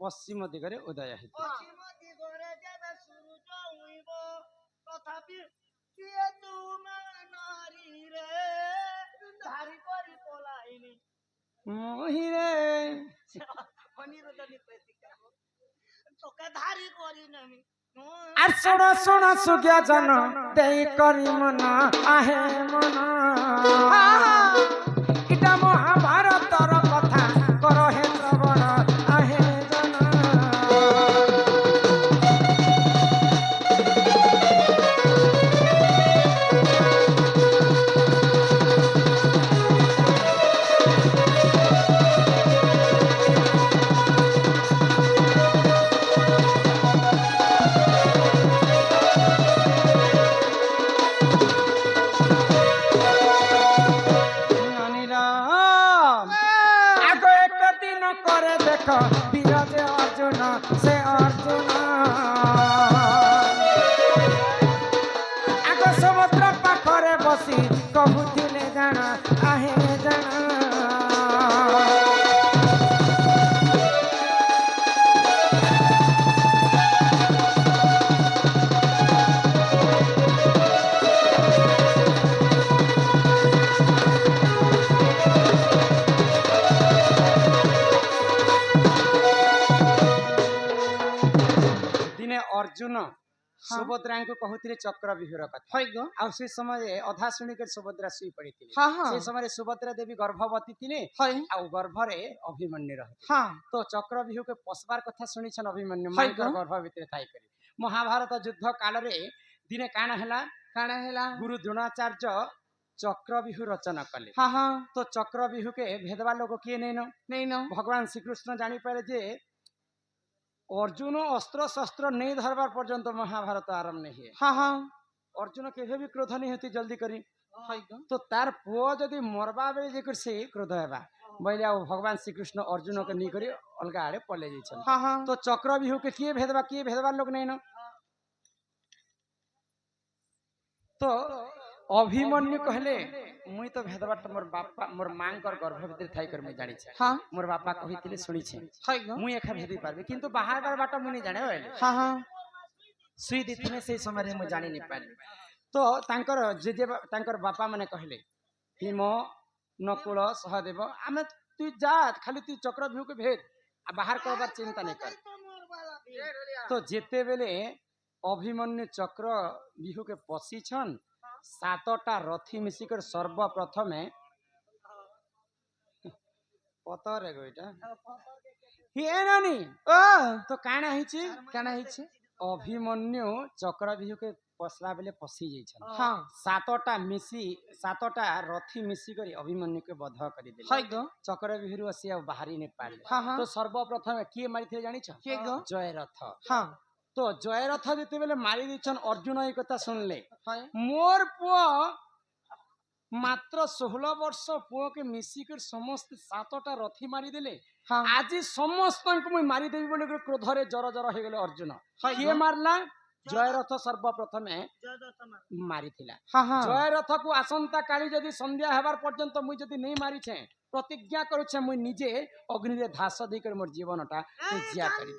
पश्चिम दिगरे उदय हेतु पश्चिम दिगरे जेबे सूरज उइब तथापि किए तुमे नारी रे धारी करी पलाइनी मोहिरे अनिरुद्धनी प्रतिज्ञा तोके धारी करी नमी আর শোনো শোনো সুজ্ঞা জন দেই করি মন আহে মন এটা মহাভারতর কথা কর হে শ্রবণ আহে জন বিরাজে অর্জুন সে অর্জুন আগ সমুদ্র পাখরে বসি কহুଥିଲେ জানা আহে জানা अर्जुन सुभद्रा को कहते चक्रव्यूहर कथा आ से समय अधा शुणिक सुभद्रा शुई पड़ी से समय सुभद्रा देवी गर्भवती थी गर्भरे अभिमन्यु रहे तो चक्रव्यूह के पशबार कथा शुणी अभिमन्यु गर्भ भितर थी महाभारत युद्ध काल दिने काण है गुरु द्रोणाचार्य चक्रव्यूह रचना कले तो चक्रव्यूह के भेदवा लोग किए नहीं भगवान श्रीकृष्ण जापारे जे अर्जुन अस्त्र शस्त्र नहीं धरबार पर्यंत महाभारत आरंभ नहीं है अर्जुन के भी क्रोध नहीं होती जल्दी करी तो तार पुओ जदि मरबा बेले जेकर से क्रोध हेबा बैले भगवान श्रीकृष्ण अर्जुन के नहीं करी अलग आड़े पले जाइछन तो चक्रव्यूह के किए भेदवा लोग नहीं न तो अभिमन्यु कहले मुई तो भेदबाट मोर बापा मोर मां कर गर्भ भीतर थाई कर मुई जानि छै मोर बापा कहितिले सुनि छै मुई एखा भेदी पारबे किंतु बाहर बार बाट मुई नै जाने होले सुई दिथिने से समय रे मुई जानि नै पारबे तो तांकर जे तांकर बापा माने कहले भीम नकुल सहदेव आमे तू जा खाली तू चक्रव्यूह के भेद आ बाहर करबार चिंता नै कर तो जेते बेले अभिमन्यु चक्रव्यूह के पसी छन सातटा रथी मिसिकर सर्वप्रथम पतरे गोइटा हे नानी तो काना हिची अभिमन्यु चक्रव्यूह के पसला बेले पसी जाइछन सातटा रथी मिसिकर अभिमन्यु के वध करि देले चक्रव्यूह से बाहरी ने पाले तो सर्वप्रथम किए मारिथे जानि छ जयरथ तो जयरथ जेते बेले मारी दिछन अर्जुन ए कथा सुनले मोर पुओ मात्र 16 वर्ष पुओ के मिसिकर समस्त सातटा रथी मारी देले आज समस्त को मैं मारी देबी बोले क्रोध रे जर जर हे गेले अर्जुन किए मारला जयरथ सर्वप्रथम मारी थिला जयरथ को आसंता काली जदि संध्या हेबार पर्यंत मुई जदि नहीं मारी छे प्रतिज्ञा करू छे मुई निजे अग्नि रे धास दे कर मोर जीवनटा जिया करी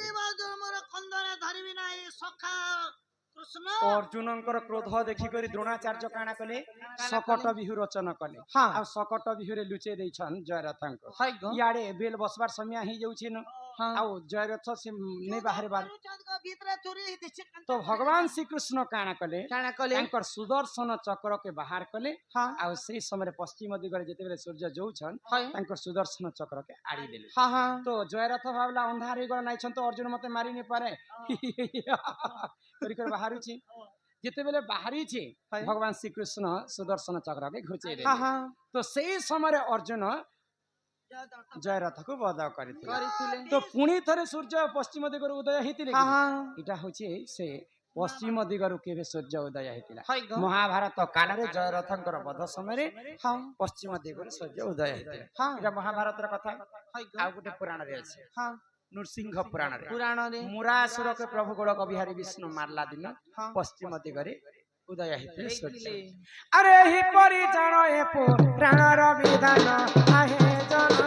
अर्जुन क्रोध देखी कर द्रोणाचार्य काना कले सकट बिहु रचना कले आ सकट बिहु रे लुचे देछन जयरथ को याडे बेल बसबार समय ही जाउछिन आ जयरथ से नै बाहर बार तो भगवान श्री कृष्ण काना कले तांकर सुदर्शन चक्र के बाहर कले आ से समय पश्चिम दिगरे जेते बेले सूर्य जाउछन तांकर सुदर्शन चक्र के आड़ी देले तो जयरथ भावला अंधार गल नाइ छन तो अर्जुन मते मारी नै पारे कर बाहर जिते बेले बाहरी छे भगवान श्री कृष्ण सुदर्शन चक्र के घुचे दे तो सही समय अर्जुन जयरथ को वध करथिले तो पुणी थरे सूर्य पश्चिम दिगरु उदय हेतिले इटा होचे से पश्चिम दिगरु केबे सूर्य उदय हेतिला महाभारत काल रे जयरथंकर वध समय रे पश्चिम दिगरु सूर्य उदय हेतिला इटा महाभारत र कथा आ गुटे पुराण रे अछि नृसिंह पुराण रे मुरासुर के प्रभु गोलक बिहारी विष्णु मारला दिन पश्चिम दिगरे उदय हेतु सूर्य अरे ही परि जानो ए पुराण र विधान आहे जन